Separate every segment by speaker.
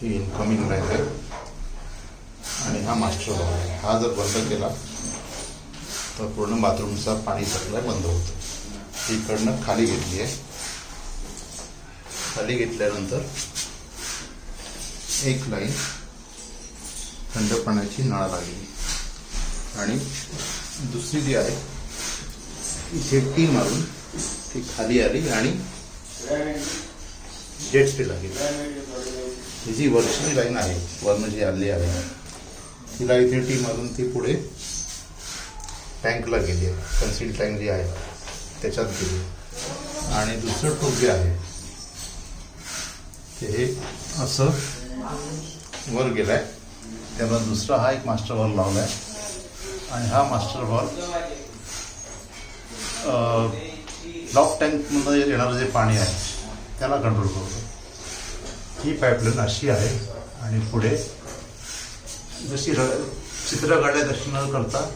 Speaker 1: ही incoming line आहे आणि हा मास्टर वॉल आहे. हा जर बंद केला तर पूर्ण बाथरूमचा पाणी सप्लाय बंद होतं. इकडनं खाली घेतली आहे. खाली घेतल्यानंतर एक लाईन थंड पाण्याची नळा लागली आणि दुसरी जी आहे इथे टी मारून ती खाली आली आणि जेट टी लागली. ही जी वरची लाईन आहे, वरनं जी आली आहे तिला इथे टी मारून ती पुढे टँकला गेली आहे. कन्सील टँक जी आहे त्याच्यात गेली. आणि दुसरं टोप जे आहे ते हे असं वर गेलं आहे. त्याला दुसरा हा एक मास्टर वॉल लावला आहे आणि हा मास्टर वॉल लॉक टँकमधून येणारं जे पाणी आहे त्याला कंट्रोल करतो. ही पाईपलाईन अशी आहे आणि पुढे जशी चित्र काढल्या तशी न करता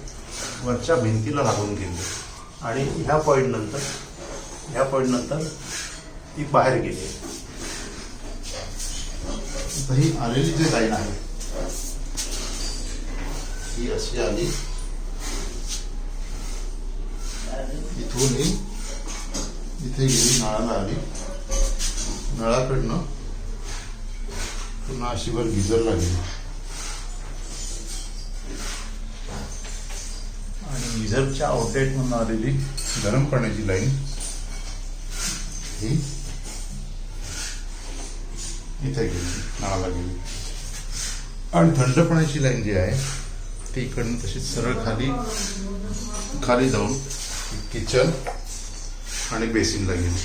Speaker 1: वरच्या भिंतीला लागून गेली आणि ह्या पॉईंटनंतर ती बाहेर गेली. तर ही आलेली जी लाईन आहे ही अशी आली. इथून ही इथे गेली, नळाला आली. नळाकडनं पुन्हा अशी वर गिझरला गेली आणि गिझरच्या आउटलेटमधून आलेली गरम पाण्याची लाईन ही इथे गेली, नळाला गेली. आणि थंड पाण्याची लाईन जी आहे ती इकडनं तशीच सरळ खाली जाऊन किचन आणि बेसिनला गेली.